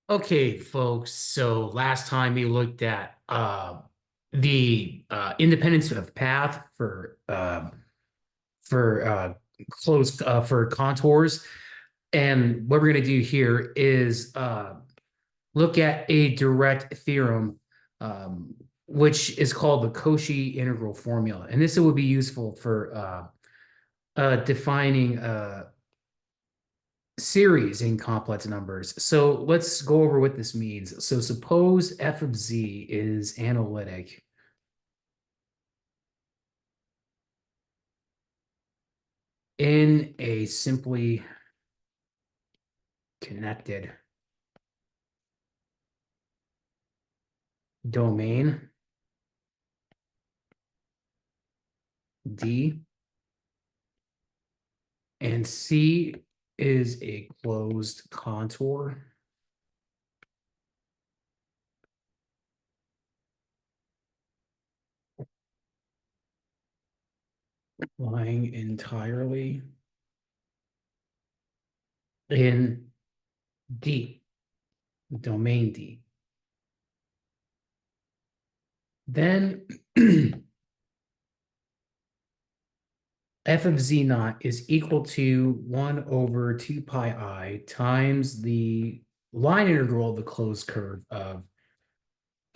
Okay, folks. So last time we looked at the independence of path for closed for contours, and what we're going to do here is look at a direct theorem, which is called the Cauchy Integral Formula, and this would be useful for defining series in complex numbers. So let's go over what this means. So suppose f of z is analytic in a simply connected domain D, and C is a closed contour lying entirely in D, domain D. Then f of z naught is equal to 1 over 2 pi I times the line integral of the closed curve of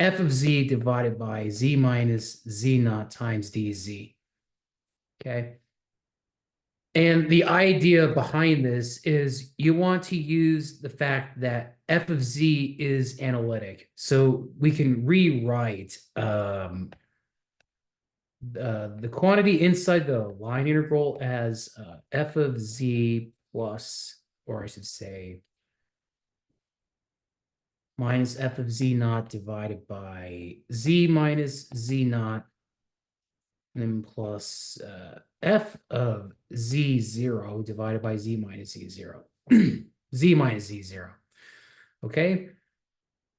f of z divided by z minus z naught times dz. Okay. And the idea behind this is you want to use the fact that f of z is analytic. So we can rewrite the quantity inside the line integral as f of z plus, or I should say, minus f of z naught divided by z minus z naught, and then plus f of z0 divided by z minus z0, z minus z0. Okay.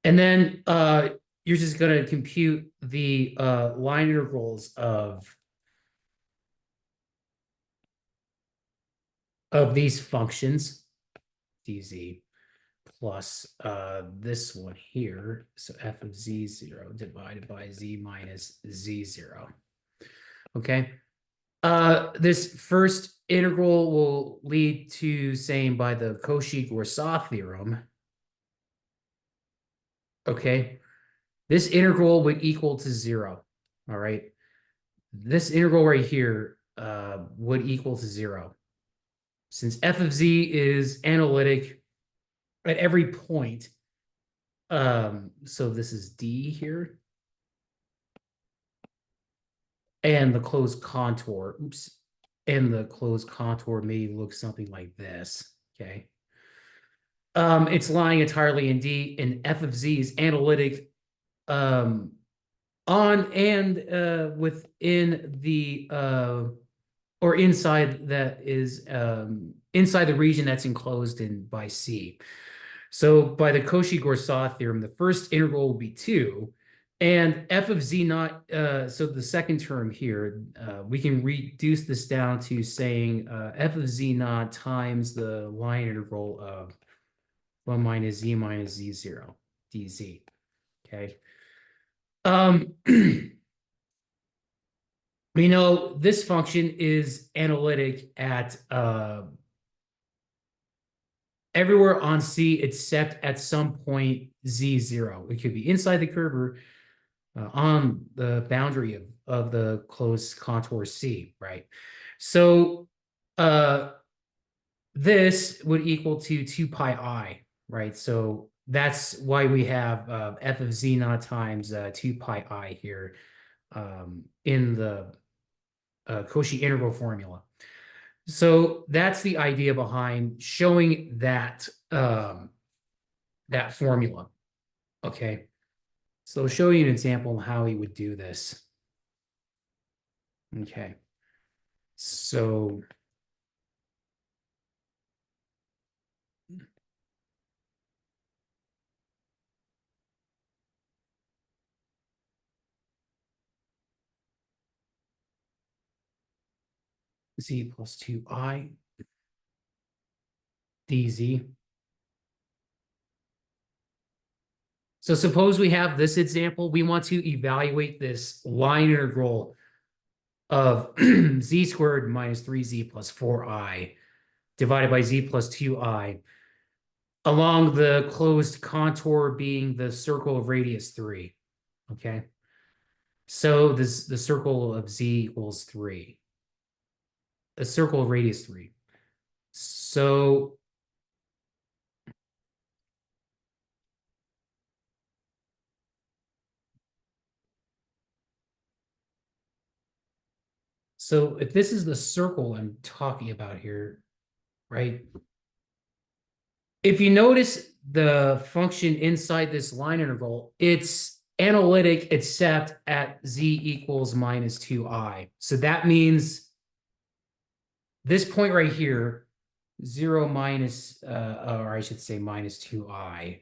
And then you're just going to compute the line integrals of these functions, dz, plus this one here. So f of z0 divided by z minus z0. Okay. This first integral will lead to saying by the Cauchy-Goursat theorem. Okay. This integral would equal to 0. All right. This integral right here would equal to 0. Since f of z is analytic at every point, so this is D here. And the closed contour, and the closed contour may look something like this, okay? It's lying entirely in D, and f of z is analytic on and within the or inside that is inside the region that's enclosed in by C. So by the Cauchy-Goursat theorem, the first integral will be 2, and f of z naught, so the second term here, we can reduce this down to saying f of z naught times the line integral of 1 minus z0 dz. Okay. We know this function is analytic at everywhere on C except at some point z0. It could be inside the curve or on the boundary of the closed contour C, right? So this would equal to 2 pi I, right? So that's why we have f of z naught times 2 pi I here in the Cauchy integral formula. So that's the idea behind showing that that formula. Okay. So I'll show you an example of how he would do this. Okay. So z plus 2I dz. So suppose we have this example. We want to evaluate this line integral of z squared minus 3z plus 4i divided by z plus 2i along the closed contour being the circle of radius 3. Okay. So this the circle of z equals 3. A circle of radius 3. So if this is the circle I'm talking about here, right? If you notice the function inside this line integral, it's analytic except at z equals minus 2i. So that means this point right here, 0 minus, or I should say minus 2i,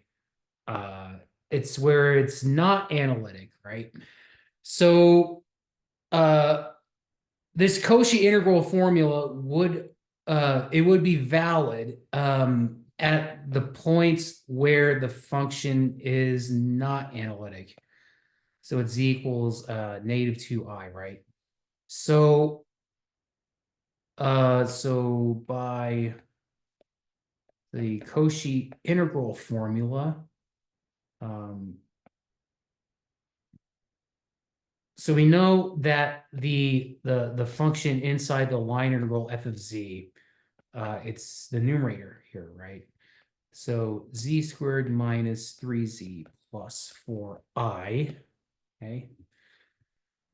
it's where it's not analytic, right? So this Cauchy integral formula would it would be valid at the points where the function is not analytic. So it's z equals negative 2i, right? So so by the Cauchy integral formula, so we know that the function inside the line integral f of z, it's the numerator here, right? So z squared minus 3z plus 4i, okay?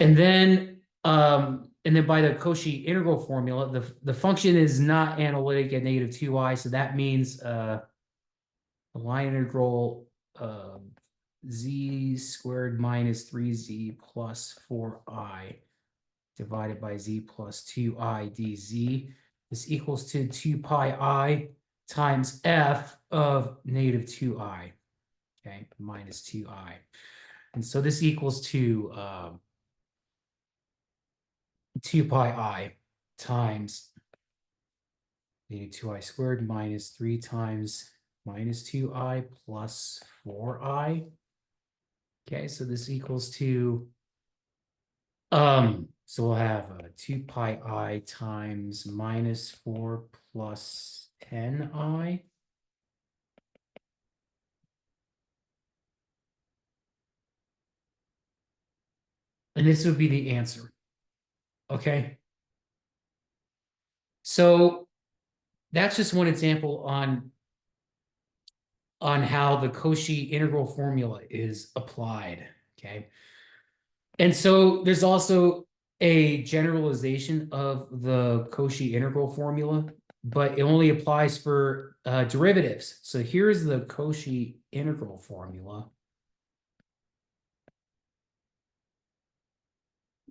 And then by the Cauchy integral formula, the function is not analytic at negative 2i, so that means the line integral z squared minus 3z plus 4i divided by z plus 2i dz is equals to 2 pi I times f of negative 2i, okay, minus 2i. And so this equals to 2 pi I times negative 2i squared minus 3 times minus 2i plus 4i. Okay, so this equals to, so we'll have 2 pi I times minus 4 plus 10i. And this would be the answer. Okay. So that's just one example on how the Cauchy integral formula is applied. Okay. And so there's also a generalization of the Cauchy integral formula, but it only applies for derivatives. So here's the Cauchy integral formula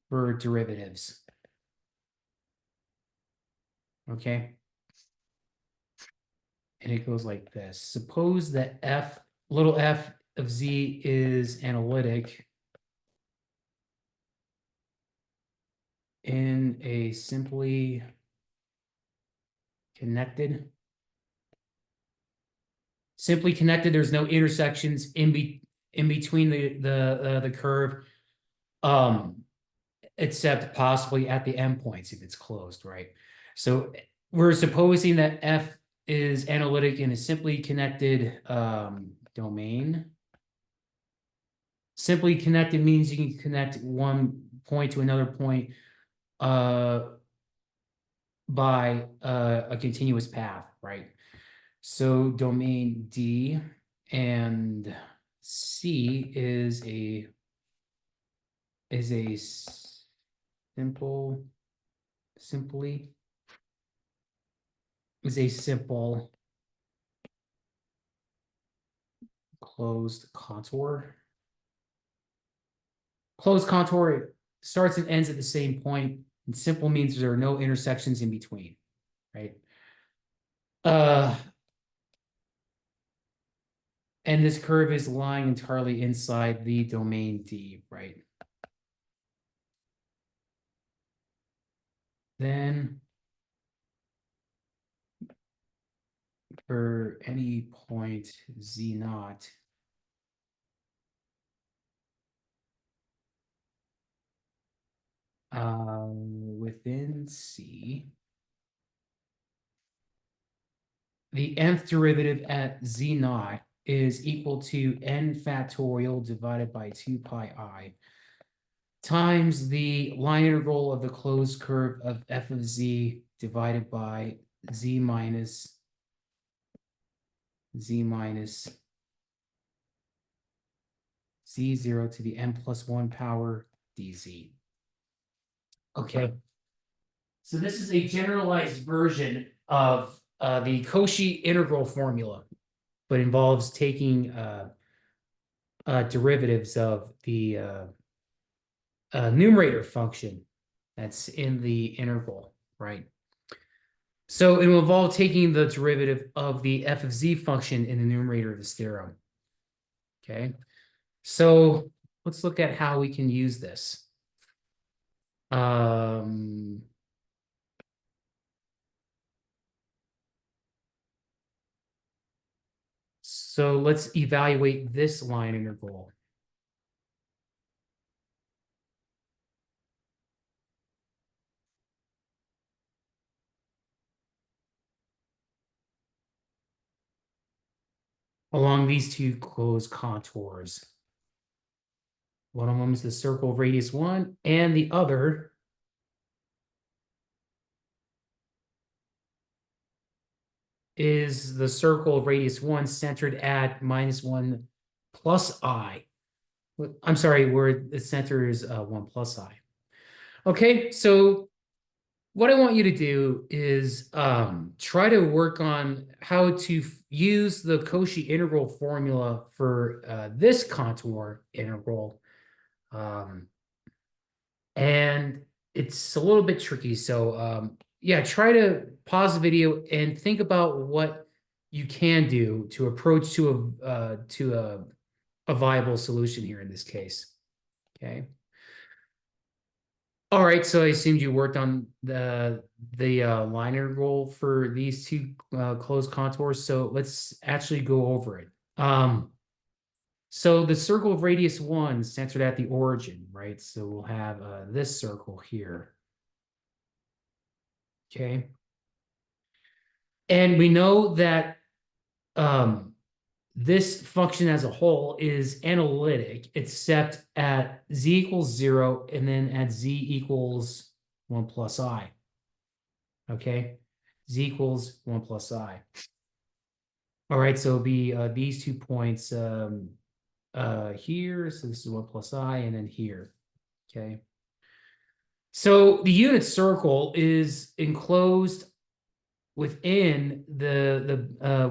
for derivatives. Okay. And it goes like this. Suppose that little f of z is analytic in a simply connected. There's no intersections in between the curve, except possibly at the endpoints if it's closed, right? So we're supposing that f is analytic in a simply connected domain. Simply connected means you can connect one point to another point by a continuous path, right? So domain D and C is a simple closed contour. Closed contour starts and ends at the same point, and simple means there are no intersections in between, right? And this curve is lying entirely inside the domain D, right? Then for any point z naught, Within C, the nth derivative at z naught is equal to n factorial divided by 2 pi I times the line integral of the closed curve of f of z divided by z minus z0 to the n plus 1 power dz. Okay. So this is a generalized version of the Cauchy integral formula, but involves taking derivatives of the numerator function that's in the integral, right? So it will involve taking the derivative of the f of z function in the numerator of this theorem. Okay, so let's look at how we can use this. So let's evaluate this line integral. Along these two closed contours. One of them is the circle of radius 1, and the other is the circle of radius 1 centered at -1 plus I. I'm sorry, where the center is 1 plus I. Okay, so what I want you to do is try to work on how to use the Cauchy integral formula for this contour integral. And it's a little bit tricky. So yeah, try to pause the video and think about what you can do to approach to a viable solution here in this case. Okay. All right, so I assumed you worked on the line integral for these two closed contours. So let's actually go over it. So the circle of radius 1 centered at the origin, right? So we'll have this circle here. Okay. And we know that this function as a whole is analytic, except at z equals 0 and then at z equals 1 plus I. Okay. Z equals 1 plus I. All right. So it'll be these 2 points here. So this is 1 plus I, and then here. Okay. So the unit circle is enclosed within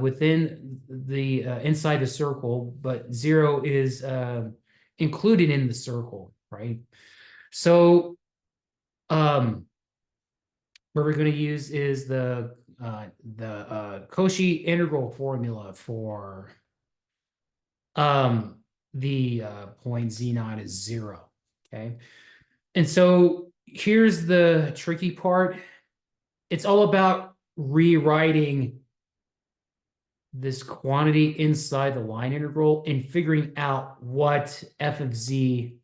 within the inside the circle, but 0 is included in the circle, right? So what we're going to use is the Cauchy integral formula for the point z naught is 0. Okay, and so here's the tricky part. It's all about rewriting this quantity inside the line integral and figuring out what f of z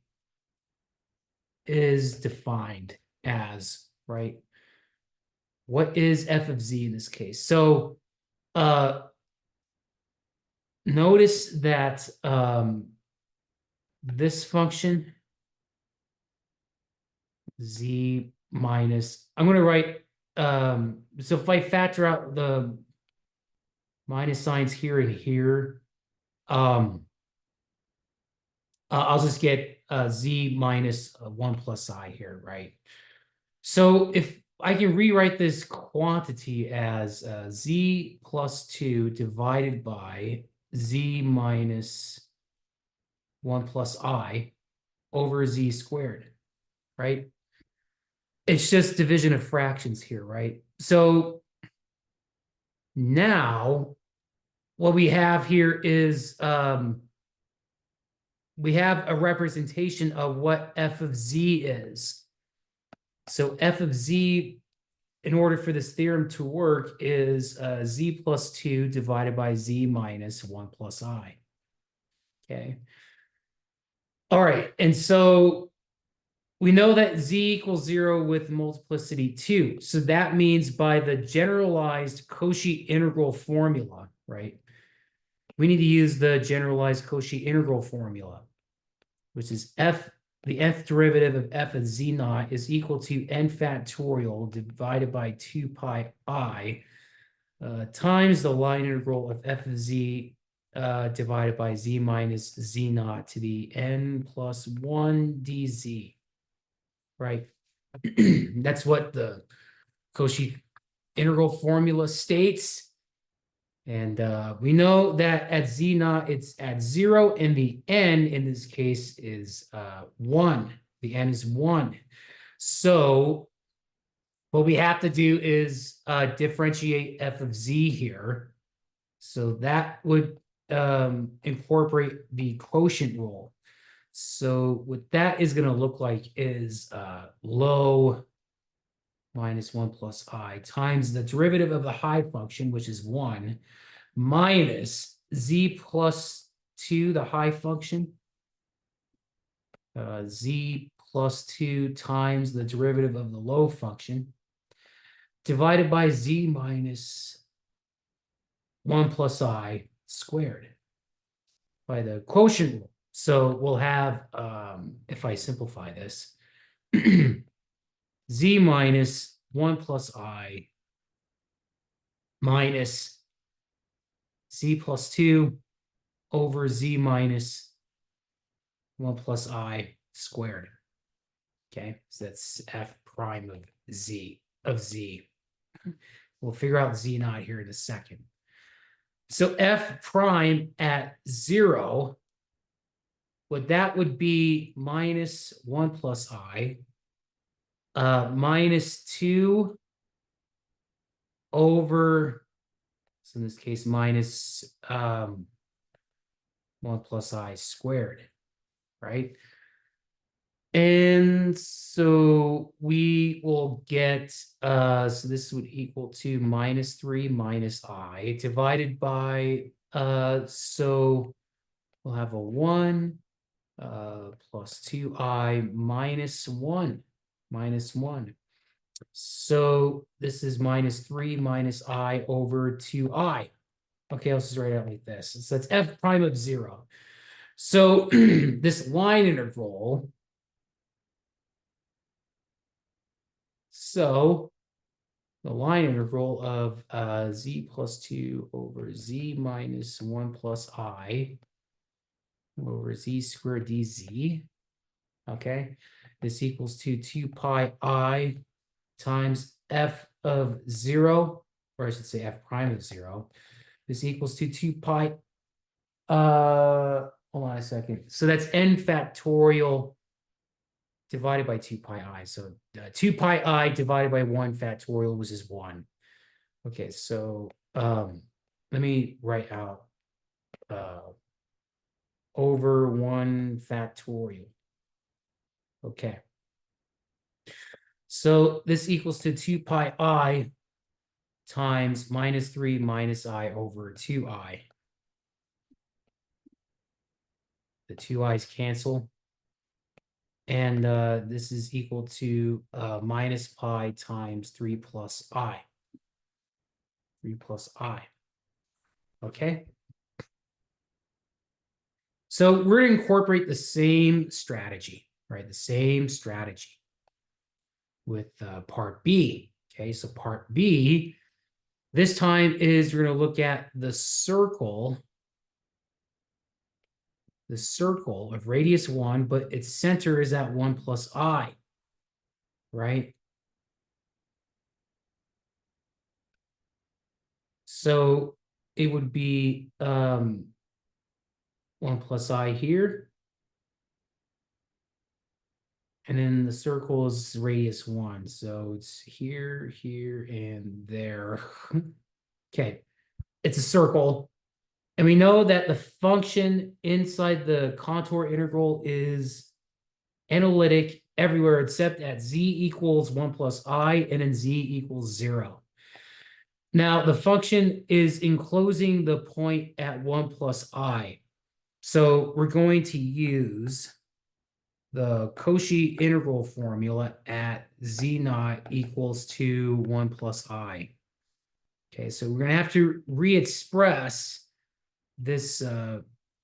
is defined as, right? What is f of z in this case? So notice that this function z minus, I'm going to write, so if I factor out the minus signs here and here, I'll just get z minus 1 plus I here, right? So if I can rewrite this quantity as z plus 2 divided by z minus 1 plus I over z squared, right? It's just division of fractions here, right? So now what we have here is we have a representation of what f of z is. So f of z, in order for this theorem to work, is z plus 2 divided by z minus 1 plus I. Okay. All right. And so we know that z equals 0 with multiplicity 2. So that means by the generalized Cauchy integral formula, right? We need to use the generalized Cauchy integral formula, which is the nth derivative of f of z naught is equal to n factorial divided by 2 pi I times the line integral of f of z divided by z minus z naught to the n plus 1 dz, right? That's what the Cauchy integral formula states. And we know that at z naught, it's at 0, and the n in this case is 1. The n is 1. So what we have to do is differentiate f of z here. So that would incorporate the quotient rule. So what that is going to look like is low minus 1 plus I times the derivative of the high function, which is 1, minus z plus 2, the high function, z plus 2 times the derivative of the low function, divided by z minus 1 plus I squared by the quotient rule. So we'll have, if I simplify this, z minus 1 plus I minus z plus 2 over z minus 1 plus I squared. Okay, so that's f prime of z. We'll figure out z naught here in a second. So f prime at 0, what that would be minus 1 plus I minus 2 over, so in this case, minus 1 plus I squared, right? And so we will get, so this would equal to minus 3 minus I divided by, so we'll have a 1 plus 2I minus 1. So this is minus 3 minus I over 2I. Okay, let's just write it out like this. So that's f prime of 0. So this line integral, so the line integral of z plus 2 over z minus 1 plus I over z squared dz, okay, this equals to 2 pi I times f of 0, or I should say f prime of 0. This equals to 2 pi, hold on a second. So that's n factorial divided by 2 pi I. So 2 pi I divided by 1 factorial, which is 1. Okay, so let me write out over 1 factorial. Okay. So this equals to 2 pi I times minus 3 minus I over 2I. The 2 i's cancel. And this is equal to minus pi times 3 plus I. 3 plus I. Okay. So we're going to incorporate the same strategy, right? The same strategy with part B. Okay, so part B, this time is we're going to look at the circle of radius 1, but its center is at 1 plus I, right? So it would be 1 plus I here. And then the circle is radius 1. So it's here, here, and there. Okay, it's a circle. And we know that the function inside the contour integral is analytic everywhere except at z equals 1 plus I and in z equals 0. Now, the function is enclosing the point at 1 plus I. So we're going to use the Cauchy integral formula at z naught equals to 1 plus I. Okay, so we're going to have to re-express this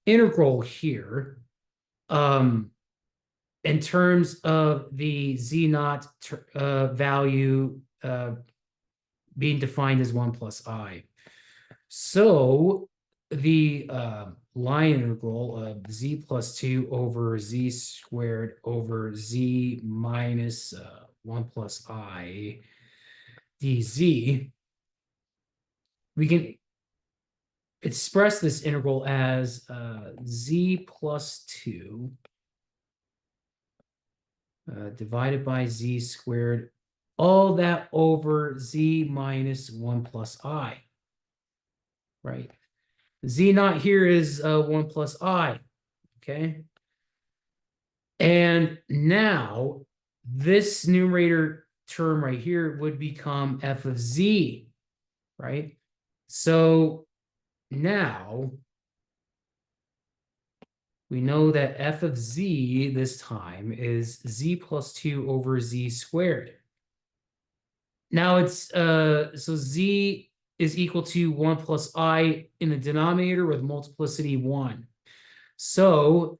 integral here in terms of the z naught value being defined as 1 plus I. So the line integral of z plus 2 over z squared over z minus 1 plus I dz, we can express this integral as z plus 2 divided by z squared, all that over z minus 1 plus I, right? Z naught here is 1 plus I, okay? And now this numerator term right here would become f of z, right? So now we know that f of z this time is z plus 2 over z squared. Now it's so z is equal to 1 plus I in the denominator with multiplicity 1. So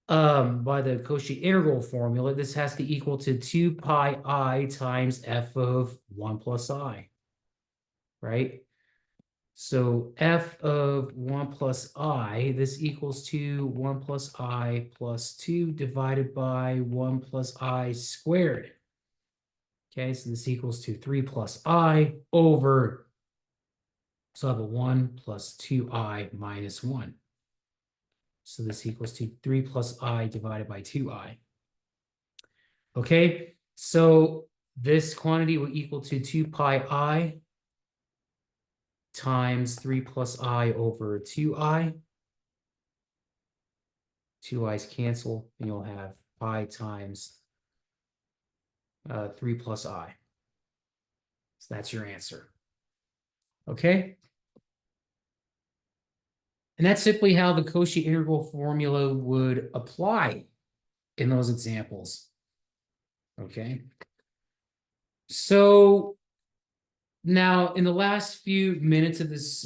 by the Cauchy integral formula, this has to equal to 2 pi I times f of 1 plus I, right? So f of 1 plus I, this equals to 1 plus I plus 2 divided by 1 plus I squared. Okay, so this equals to 3 plus I over, so I have a 1 plus 2I minus 1. So this equals to 3 plus I divided by 2I. Okay, so this quantity will equal to 2 pi I times 3 plus I over 2I. 2 i's cancel, and you'll have pi times 3 plus I. So that's your answer. Okay? And that's simply how the Cauchy integral formula would apply in those examples. Okay? So now, in the last few minutes of this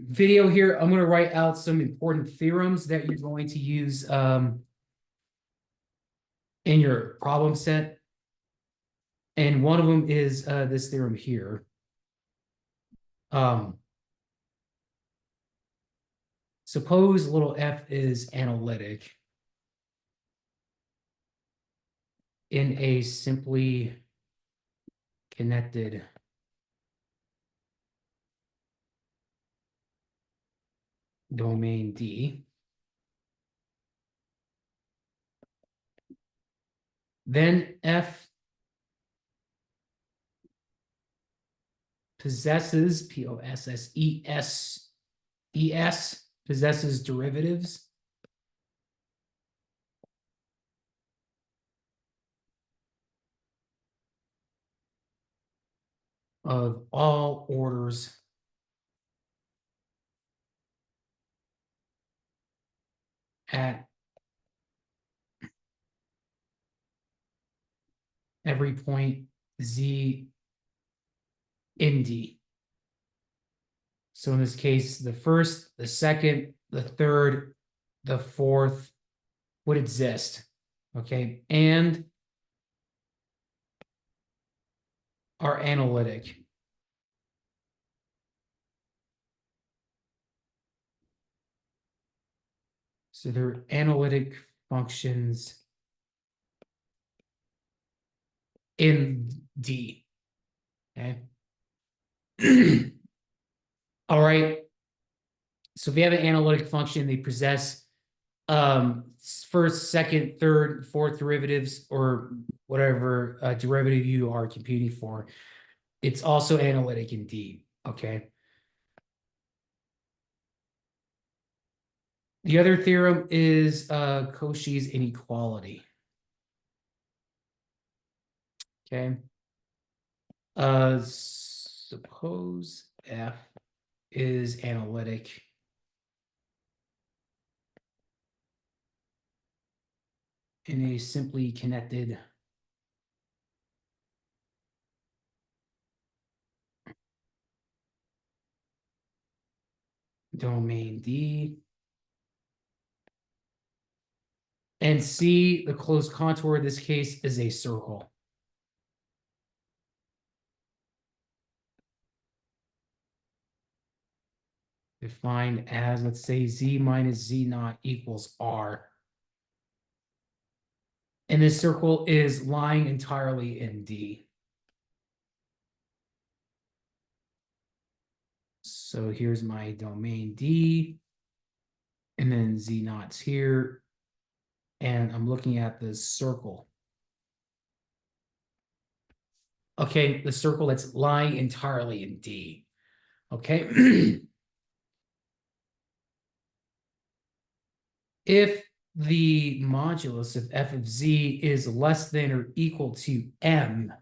video here, I'm going to write out some important theorems that you're going to use in your problem set. And one of them is this theorem here. Suppose little f is analytic in a simply connected domain D. Then f possesses, P-O-S-S-E-S-E-S, possesses derivatives of all orders at every point z in D. So in this case, the first, the second, the third, the fourth would exist, okay, and are analytic. So they're analytic functions in D. Okay. All right. So if you have an analytic function, they possess first, second, third, fourth derivatives, or whatever derivative you are computing for. It's also analytic in D. Okay. The other theorem is Cauchy's inequality. Okay. Suppose f is analytic in a simply connected domain D. And C, the closed contour in this case is a circle. Defined as, let's say, Z minus Z naught equals R. And this circle is lying entirely in D. So here's my domain D. And then Z naught's here. And I'm looking at the circle. Okay, the circle that's lying entirely in D. Okay. If the modulus of f of z is less than or equal to m,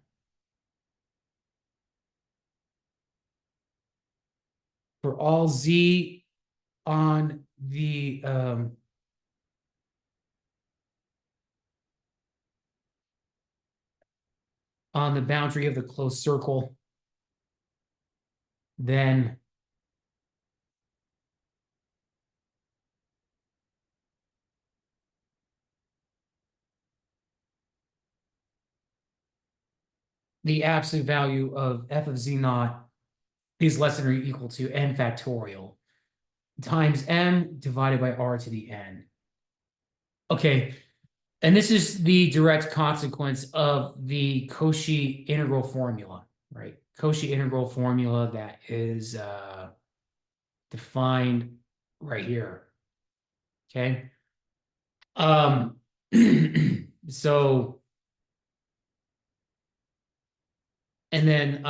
for all z on the boundary of the closed circle, then the absolute value of f of z naught is less than or equal to n factorial times m divided by r to the n. Okay, and this is the direct consequence of the Cauchy integral formula, right? Cauchy integral formula that is defined right here. Okay. Um, so, and then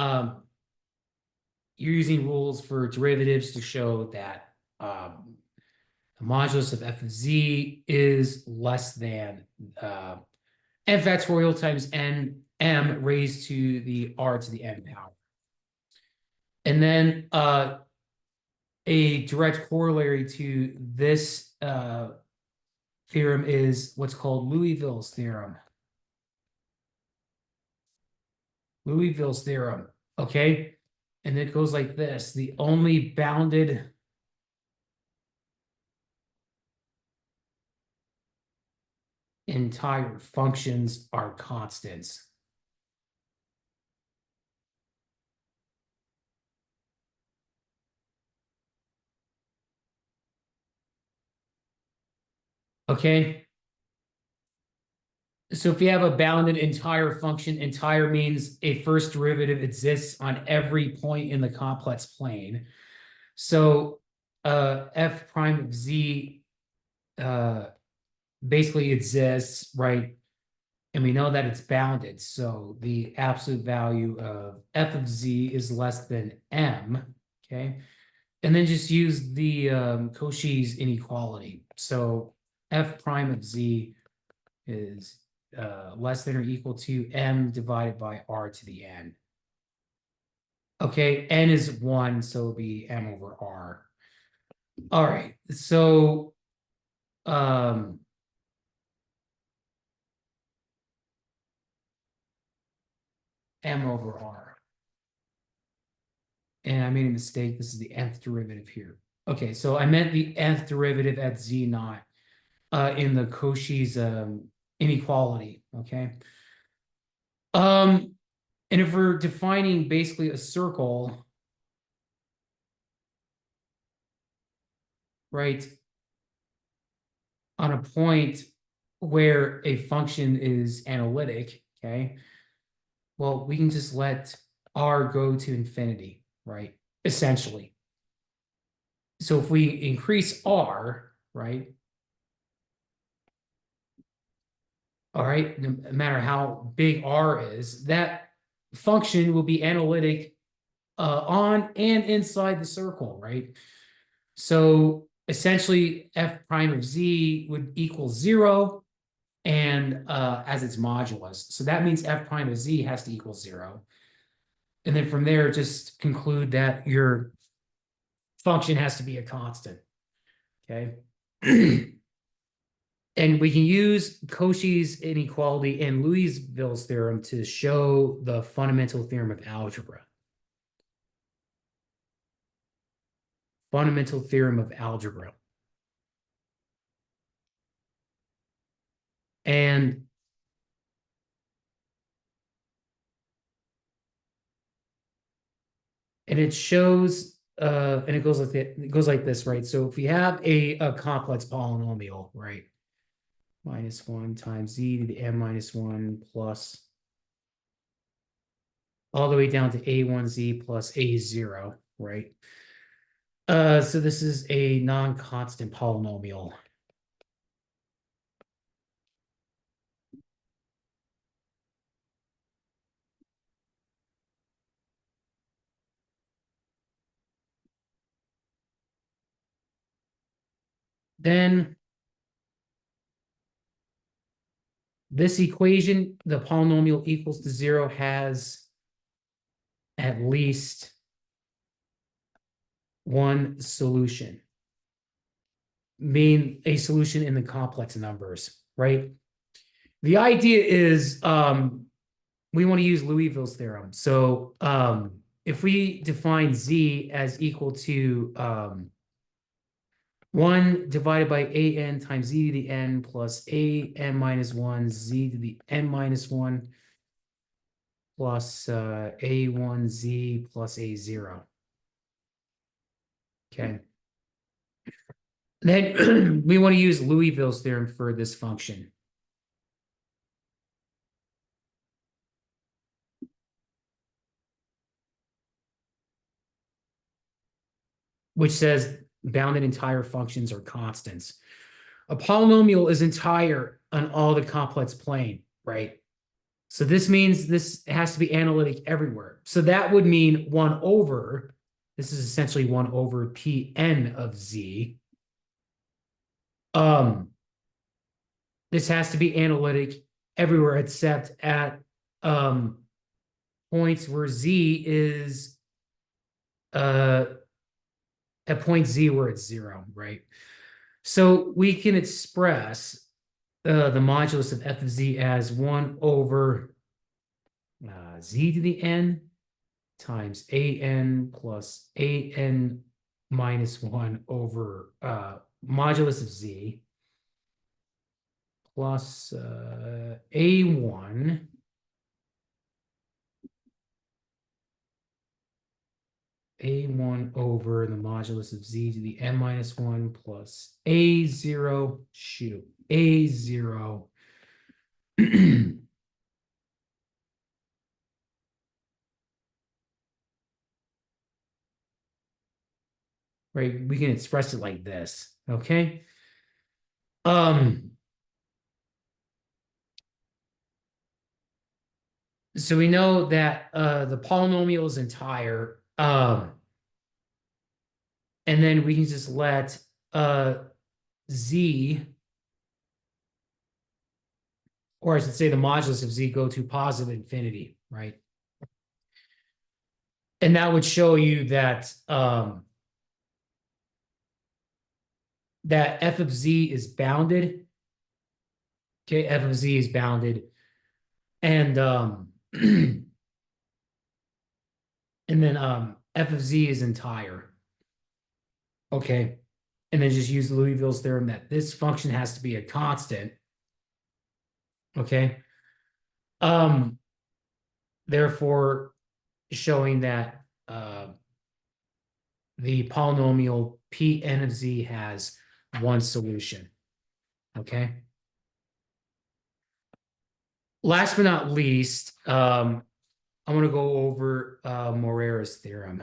you're using rules for derivatives to show that the modulus of f of z is less than n factorial times n m raised to the r to the n power. And then a direct corollary to this theorem is what's called Louisville's theorem. Louisville's theorem, okay? And it goes like this: the only bounded entire functions are constants. Okay? So if you have a bounded entire function, entire means a first derivative exists on every point in the complex plane. So f prime of z basically exists, right? And we know that it's bounded. So the absolute value of f of z is less than m, okay? And then just use the Cauchy's inequality. So f prime of z is less than or equal to m divided by r to the n. Okay, n is 1, so it'll be m over r. All right, so m over r. And I made a mistake. This is the nth derivative here. Okay, so I meant the nth derivative at z naught in the Cauchy's inequality. Okay. And if we're defining basically a circle, right, on a point where a function is analytic, okay, well, we can just let r go to infinity, right, essentially. So if we increase r, right, all right, no matter how big r is, that function will be analytic on and inside the circle, right? So essentially, f prime of z would equal 0 and as its modulus. So that means f prime of z has to equal 0. And then from there, just conclude that your function has to be a constant. Okay. And we can use Cauchy's inequality and Louisville's theorem to show the fundamental theorem of algebra. Fundamental theorem of algebra. And it shows and it goes like this, right? So if we have a complex polynomial, right? -1 times z to the n minus 1 plus all the way down to a1z plus a0, right? So this is a non-constant polynomial. Then this equation, the polynomial equals to 0, has at least one solution, mean a solution in the complex numbers, right? The idea is we want to use Louisville's theorem. So if we define z as equal to 1 divided by an times z to the n plus an minus 1 z to the n minus 1 plus a1z plus a0. Okay. Then we want to use Louisville's theorem for this function. Which says bounded entire functions are constants. A polynomial is entire on all the complex plane, right? So this means this has to be analytic everywhere. So that would mean 1 over, this is essentially 1 over Pn of z. This has to be analytic everywhere except at points where z is at point z where it's 0, right? So we can express the modulus of f of z as 1 over z to the n times an plus an minus 1 over modulus of z plus a1 over the modulus of z to the n minus 1 plus a0, a0 right? We can express it like this, okay? So we know that the polynomial is entire, and then we can just let z, or I should say the modulus of z, go to positive infinity, right? And that would show you that that f of z is bounded. Okay, f of z is bounded, and and then f of z is entire. Okay, and then just use Louisville's theorem that this function has to be a constant. Okay, therefore showing that the polynomial Pn of z has one solution. Okay. Last but not least, I'm going to go over Morera's theorem.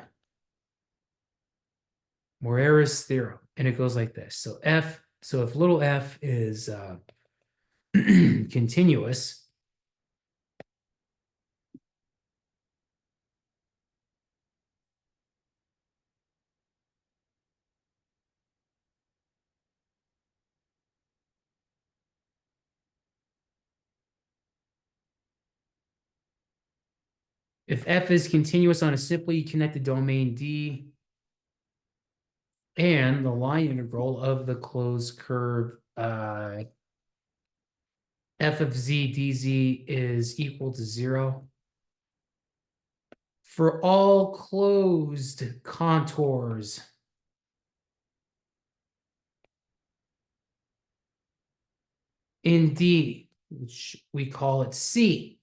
Morera's theorem, and it goes like this. So if little f is continuous, if f is continuous on a simply connected domain D, and the line integral of the closed curve f of z dz is equal to 0 for all closed contours in D, which we call it C,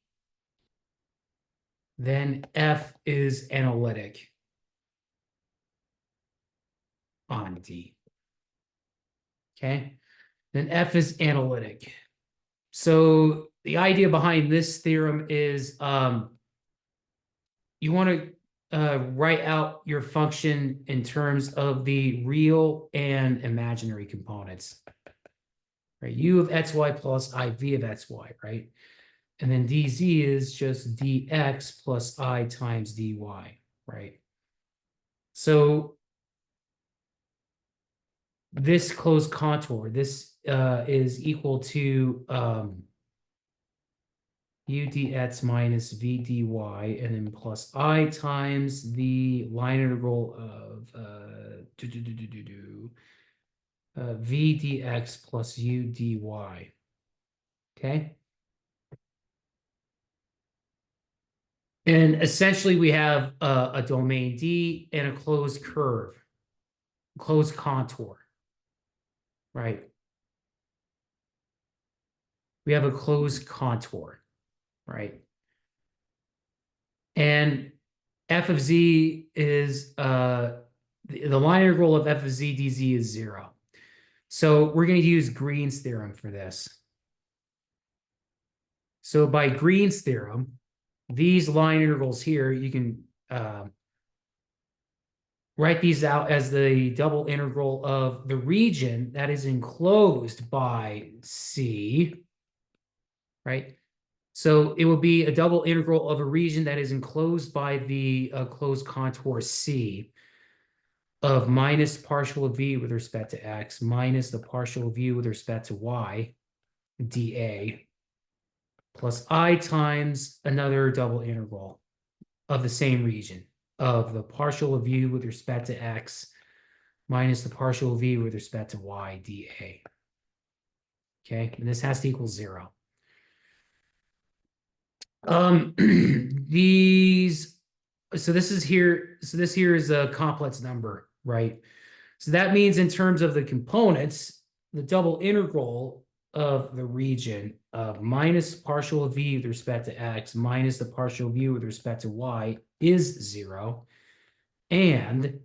then F is analytic on D. Okay, then F is analytic. So the idea behind this theorem is you want to write out your function in terms of the real and imaginary components. Right, u of xy plus iv of xy, right? And then dz is just dx plus I times dy, right? So this closed contour, this is equal to u dx minus v dy, and then plus I times the line integral of v dx plus u dy. Okay. And essentially, we have a domain D and a closed curve, closed contour, right? We have a closed contour, right? And f of z is the line integral of f of z dz is 0. So we're going to use Green's theorem for this. So by Green's theorem, these line integrals here, you can write these out as the double integral of the region that is enclosed by C, right? So it will be a double integral of a region that is enclosed by the closed contour C of minus partial of v with respect to x minus the partial of v with respect to y dA plus I times another double integral of the same region of the partial of u with respect to x minus the partial of v with respect to y dA. Okay, and this has to equal 0. These, so this is here, so this here is a complex number, right? So that means in terms of the components, the double integral of the region of minus partial of v with respect to x minus the partial of u with respect to y is 0. And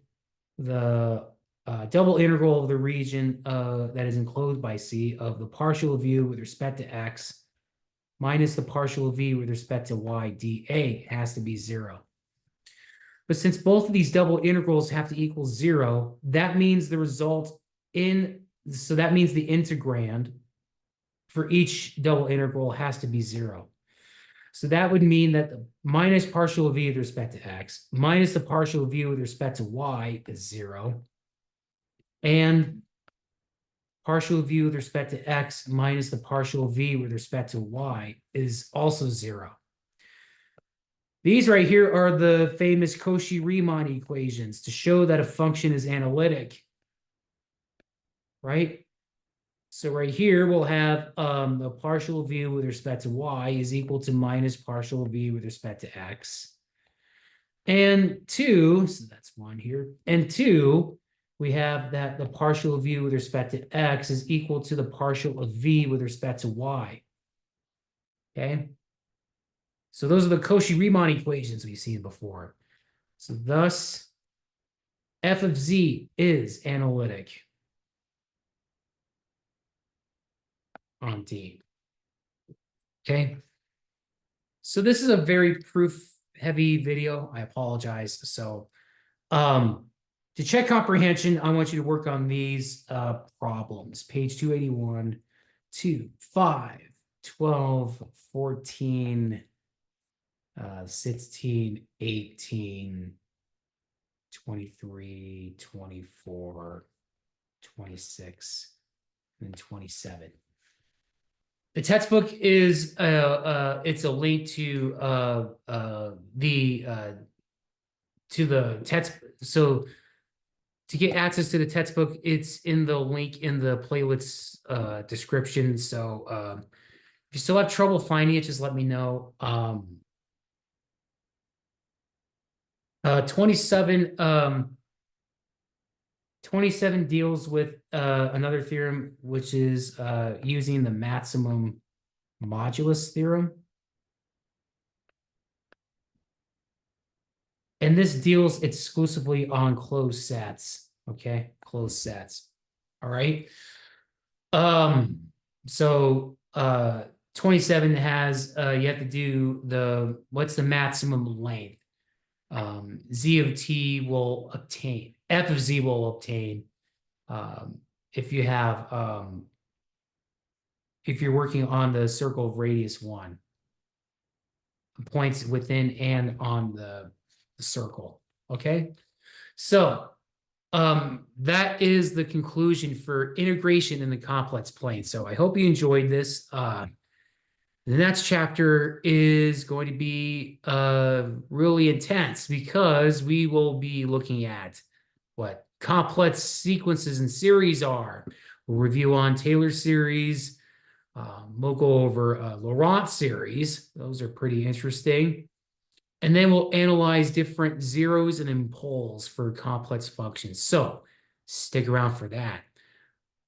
the double integral of the region that is enclosed by C of the partial of u with respect to x minus the partial of v with respect to y dA has to be 0. But since both of these double integrals have to equal 0, that means the result so that means the integrand for each double integral has to be 0. So that would mean that the minus partial of v with respect to x minus the partial of v with respect to y is 0. And partial v with respect to x minus the partial v with respect to y is also 0. These right here are the famous Cauchy-Riemann equations to show that a function is analytic, right? So right here, we'll have the partial v with respect to y is equal to minus partial v with respect to x. And 2, so that's 1 here. And 2, we have that the partial of v with respect to x is equal to the partial of v with respect to y. Okay? So those are the Cauchy-Riemann equations we've seen before. So thus, f of z is analytic on D. Okay? So this is a very proof-heavy video. I apologize. So to check comprehension, I want you to work on these problems. Page 281, 2, 5, 12, 14, 16, 18, 23, 24, 26, and 27. The textbook is it's a link to the text. So to get access to the textbook, it's in the link in the playlist description. So If you still have trouble finding it, just let me know. 27, 27 deals with another theorem, which is using the maximum modulus theorem. And this deals exclusively on closed sets. Okay, closed sets. All right. So 27 has you have to do what's the maximum length? Z of t will obtain, f of z will obtain if you have if you're working on the circle of radius 1, points within and on the circle. Okay, so that is the conclusion for integration in the complex plane. So I hope you enjoyed this. The next chapter is going to be really intense because we will be looking at what complex sequences and series are. We'll review on Taylor series. We'll go over Laurent series. Those are pretty interesting. And then we'll analyze different zeros and then poles for complex functions. So stick around for that.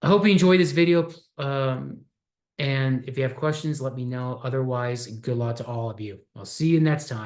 I hope you enjoyed this video. And if you have questions, let me know. Otherwise, good luck to all of you. I'll see you next time.